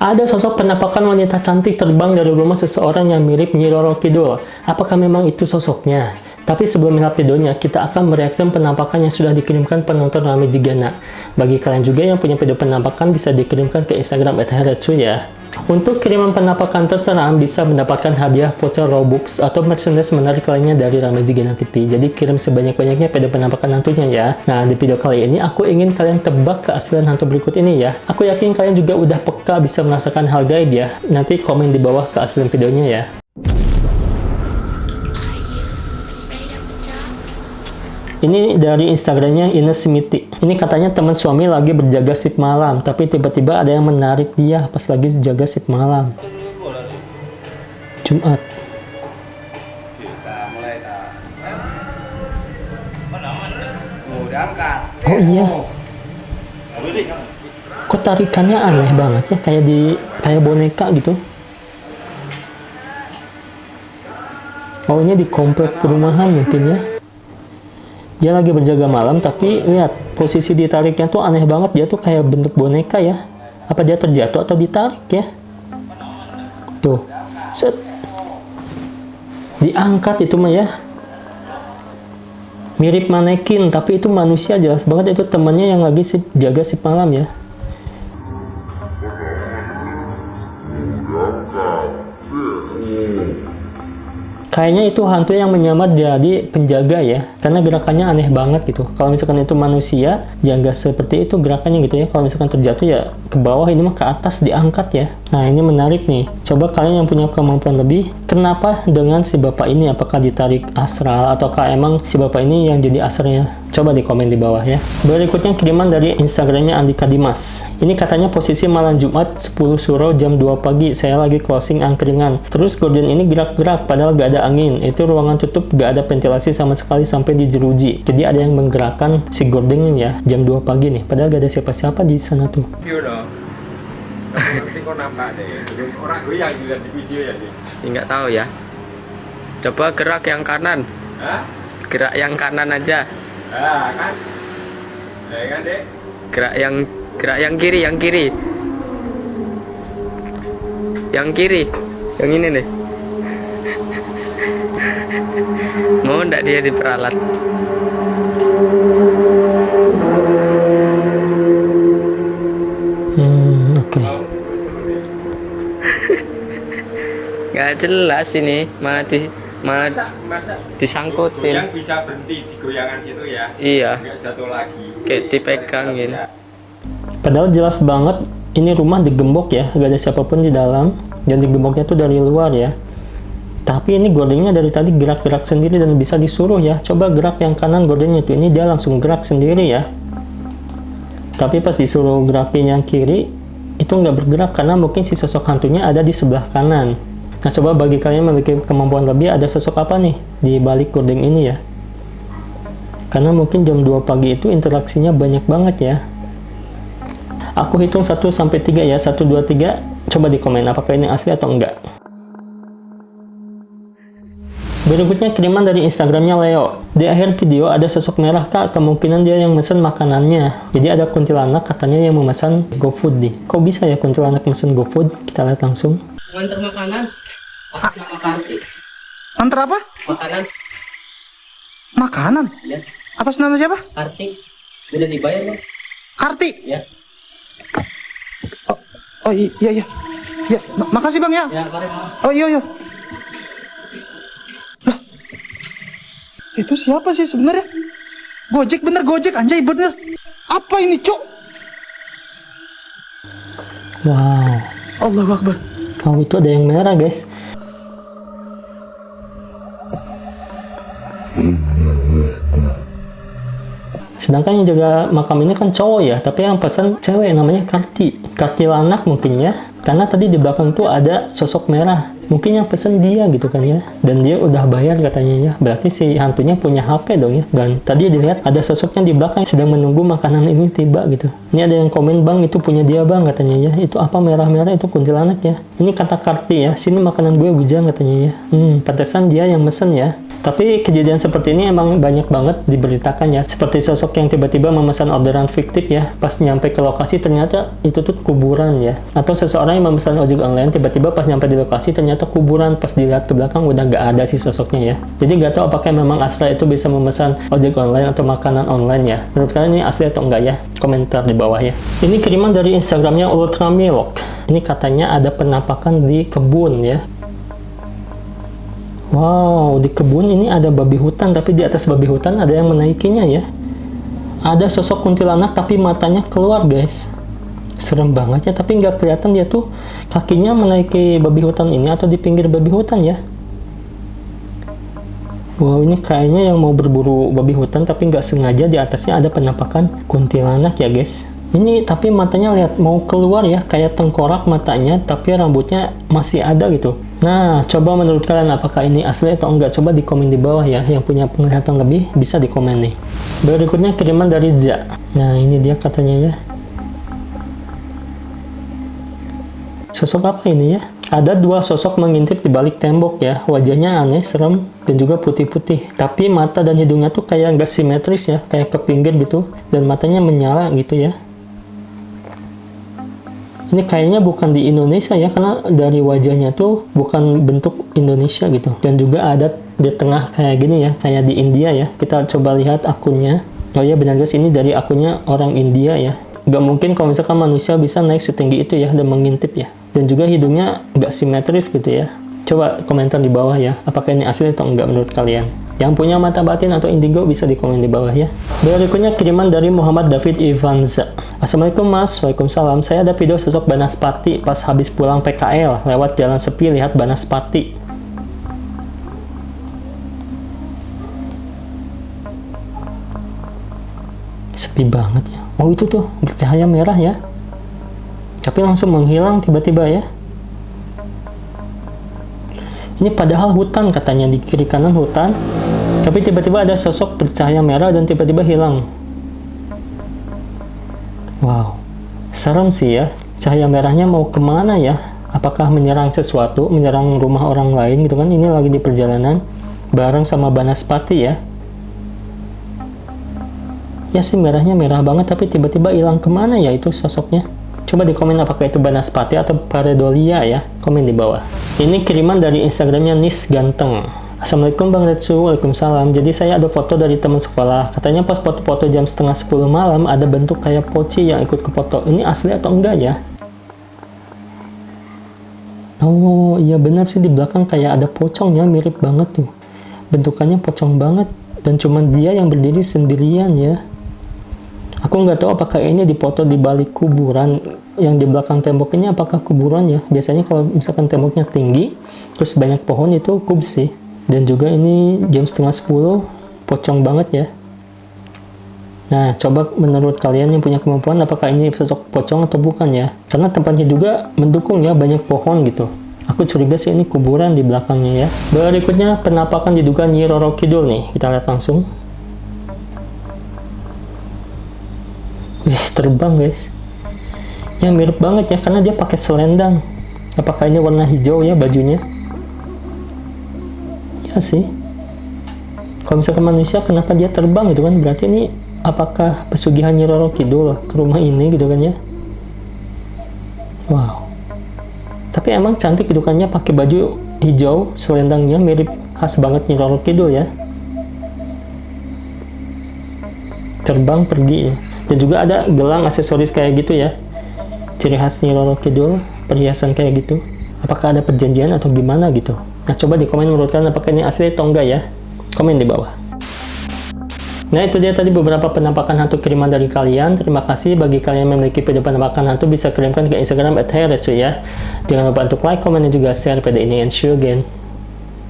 Ada sosok penampakan wanita cantik terbang dari rumah seseorang yang mirip Nyi Roro Kidul. Apakah memang itu sosoknya? Tapi sebelum melihat videonya, kita akan mereaksi penampakan yang sudah dikirimkan penonton Rame Jigana. Bagi kalian juga yang punya video penampakan, bisa dikirimkan ke Instagram @heretsu ya. Untuk kiriman penampakan terseram, bisa mendapatkan hadiah voucher Robux atau merchandise menarik lainnya dari Rame Jigana TV. Jadi kirim sebanyak-banyaknya video penampakan hantunya ya. Nah, di video kali ini aku ingin kalian tebak keaslian hantu berikut ini ya. Aku yakin kalian juga udah peka bisa merasakan hal gaib ya. Nanti komen di bawah keaslian videonya ya. Ini dari Instagramnya Ines Smiti. Ini katanya teman suami lagi berjaga shift malam, tapi tiba-tiba ada yang menarik dia pas lagi jaga shift malam. Jumat. Oh iya. Kok tarikannya aneh banget ya, kayak boneka gitu. Oh, ini di komplek perumahan mungkin ya. Dia lagi berjaga malam, tapi lihat posisi ditariknya tuh aneh banget. Dia tuh kayak bentuk boneka ya. Apa dia terjatuh atau ditarik ya? Tuh, set. Diangkat itu mah ya. Mirip manekin, tapi itu manusia jelas banget. Itu temannya yang lagi jaga shift malam ya. Kayaknya itu hantu yang menyamar jadi penjaga ya, karena gerakannya aneh banget gitu. Kalau misalkan itu manusia, ya nggak seperti itu gerakannya gitu ya. Kalau misalkan terjatuh ya ke bawah, ini mah ke atas diangkat ya. Nah, ini menarik nih. Coba kalian yang punya kemampuan lebih, kenapa dengan si bapak ini? Apakah ditarik astral, ataukah emang si bapak ini yang jadi asalnya? Coba di komen di bawah ya. Berikutnya kiriman dari Instagramnya Andika Dimas. Ini katanya posisi malam Jumat 10 Suro jam 2 pagi. Saya lagi closing angkringan. Terus gorden ini gerak-gerak padahal gak ada angin. Itu ruangan tutup, gak ada ventilasi sama sekali sampai di jeruji. Jadi ada yang menggerakkan si gorden ini ya jam 2 pagi nih. Padahal gak ada siapa-siapa di sana tuh. Nanti kok nampak deh. Orang goyang juga di video ya nih. Nggak tahu ya. Coba gerak yang kanan. Hah? Gerak yang kanan aja. Ah, kan? Ya kan, Dek? Gerak yang kiri, yang kiri. Yang kiri. Yang ini nih. Mau enggak dia diperalat? Oke. Nggak jelas ini, malah disangkutin. Yang bisa berhenti di goyangan situ ya. Iya. Nggak jatuh lagi. Kayak dipegangin. Padahal jelas banget ini rumah digembok ya, gak ada siapapun di dalam, dan digemboknya tuh dari luar ya. Tapi ini gordennya dari tadi gerak-gerak sendiri dan bisa disuruh ya. Coba gerak yang kanan gordennya tuh, ini dia langsung gerak sendiri ya. Tapi pas disuruh gerakin yang kiri, itu nggak bergerak karena mungkin si sosok hantunya ada di sebelah kanan. Nah, coba bagi kalian yang memiliki kemampuan lebih, ada sosok apa nih di balik gorden ini ya? Karena mungkin jam 2 pagi itu interaksinya banyak banget ya. Aku hitung 1 sampai 3 ya. 1, 2, 3. Coba di komen apakah ini asli atau enggak. Berikutnya kiriman dari Instagramnya Leo. Di akhir video ada sosok merah kak, kemungkinan dia yang mesen makanannya. Jadi ada kuntilanak katanya yang memesan GoFood nih. Kok bisa ya kuntilanak mesen GoFood? Kita lihat langsung. Nganter makanan. Atas nama Karti. Antar apa? Makanan. Makanan? Ya. Atas nama siapa? Karti. Udah dibayar loh. Karti? Ya. Oh iya iya. Ya, makasih bang ya. Ya, mari. Oh iya iya. Lah, itu siapa sih sebenarnya? Gojek bener, Gojek anjay bener. Apa ini cok? Wow. Allahu Akbar. Kalau itu ada yang merah guys. Sedangkan yang jaga makam ini kan cowok ya, tapi yang pesan cewek namanya Karti. Karti Lanak mungkin ya. Karena tadi di belakang tuh ada sosok merah. Mungkin yang pesen dia gitu kan ya. Dan dia udah bayar katanya ya. Berarti si hantunya punya HP dong ya. Dan tadi dilihat ada sosoknya di belakang sedang menunggu makanan ini tiba gitu. Ini ada yang komen, bang itu punya dia bang katanya ya. Itu apa merah-merah itu kuntilanak ya. Ini kata Karti ya. Sini makanan gue bujang katanya ya. Pantesan dia yang mesen ya. Tapi kejadian seperti ini emang banyak banget diberitakan ya. Seperti sosok yang tiba-tiba memesan orderan fiktif ya. Pas nyampe ke lokasi ternyata itu tuh kuburan ya. Atau seseorang yang memesan ojek online tiba-tiba pas nyampe di lokasi ternyata kuburan. Pas dilihat ke belakang udah nggak ada si sosoknya ya. Jadi nggak tahu apakah memang Asra itu bisa memesan ojek online atau makanan online ya. Menurut kalian ini asli atau enggak ya? Komentar di bawah ya. Ini kiriman dari Instagramnya Ultramilk. Ini katanya ada penampakan di kebun ya. Wow, di kebun ini ada babi hutan, tapi di atas babi hutan ada yang menaikinya ya. Ada sosok kuntilanak tapi matanya keluar guys. Serem banget ya, tapi nggak kelihatan dia tuh kakinya menaiki babi hutan ini atau di pinggir babi hutan ya. Wow, ini kayaknya yang mau berburu babi hutan tapi nggak sengaja di atasnya ada penampakan kuntilanak ya guys. Ini tapi matanya lihat mau keluar ya, kayak tengkorak matanya, tapi rambutnya masih ada gitu. Nah, coba menurut kalian apakah ini asli atau enggak? Coba di komen di bawah ya, yang punya penglihatan lebih bisa di komen nih. Berikutnya kiriman dari Za. Nah, ini dia katanya ya. Sosok apa ini ya? Ada dua sosok mengintip di balik tembok ya. Wajahnya aneh, serem, dan juga putih-putih. Tapi mata dan hidungnya tuh kayak nggak simetris ya, kayak ke pinggir gitu. Dan matanya menyala gitu ya. Ini kayaknya bukan di Indonesia ya, karena dari wajahnya tuh bukan bentuk Indonesia gitu. Dan juga ada di tengah kayak gini ya, kayak di India ya. Kita coba lihat akunnya. Oh ya benar guys, ini dari akunnya orang India ya. Gak mungkin kalau misalkan manusia bisa naik setinggi itu ya, dan mengintip ya. Dan juga hidungnya nggak simetris gitu ya. Coba komentar di bawah ya, apakah ini asli atau enggak menurut kalian. Yang punya mata batin atau indigo bisa di komen di bawah ya. Berikutnya kiriman dari Muhammad David Ivanza. Assalamualaikum Mas, Waalaikumsalam. Saya ada video sosok Banaspati pas habis pulang PKL. Lewat jalan sepi lihat Banaspati. Sepi banget ya. Oh itu tuh bercahaya merah ya. Tapi langsung menghilang tiba-tiba ya. Ini padahal hutan katanya, di kiri kanan hutan. Tapi tiba-tiba ada sosok bercahaya merah dan tiba-tiba hilang. Wow, serem sih ya. Cahaya merahnya mau kemana ya? Apakah menyerang sesuatu, menyerang rumah orang lain gitu kan? Ini lagi di perjalanan bareng sama Banaspati ya. Ya sih merahnya merah banget, tapi tiba-tiba hilang kemana ya itu sosoknya? Coba di komen apakah itu Banaspati atau Pareidolia ya. Komen di bawah. Ini kiriman dari Instagramnya Nis Ganteng. Assalamualaikum Bang Retsu, Waalaikumsalam. Jadi saya ada foto dari teman sekolah. Katanya pas foto-foto jam setengah 10 malam ada bentuk kayak poci yang ikut ke foto. Ini asli atau enggak ya? Oh iya benar sih, di belakang kayak ada pocong ya, mirip banget tuh. Bentukannya pocong banget. Dan cuma dia yang berdiri sendirian ya. Aku nggak tahu apakah ini dipoto di balik kuburan. Yang di belakang tembok ini apakah kuburan ya? Biasanya kalau misalkan temboknya tinggi, terus banyak pohon itu kubur sih. Dan juga ini jam setengah 10, pocong banget ya. Nah, coba menurut kalian yang punya kemampuan, apakah ini sosok pocong atau bukan ya? Karena tempatnya juga mendukung ya, banyak pohon gitu. Aku curiga sih ini kuburan di belakangnya ya. Berikutnya penampakan diduga Nyi Roro Kidul nih. Kita lihat langsung. Wih, terbang guys. Ya mirip banget ya, karena dia pakai selendang. Apakah ini warna hijau ya bajunya? Ya sih. Kalau misalkan manusia, kenapa dia terbang gitu kan? Berarti ini apakah pesugihan Nyi Roro Kidul ke rumah ini gitu kan ya? Wow. Tapi emang cantik gitu kan ya, pakai baju hijau, selendangnya mirip khas banget Nyi Roro Kidul ya. Terbang pergi ya. Dan juga ada gelang aksesoris kayak gitu ya. Ciri khas Nyi Roro Kidul, perhiasan kayak gitu. Apakah ada perjanjian atau gimana gitu? Nah, coba di komen menurut kalian apakah ini asli atau enggak ya? Komen di bawah. Nah, itu dia tadi beberapa penampakan hantu kiriman dari kalian. Terima kasih bagi kalian yang memiliki video penampakan hantu, bisa kirimkan ke Instagram @heretsu ya. Jangan lupa untuk like, komen, dan juga share pada ini, and see you again.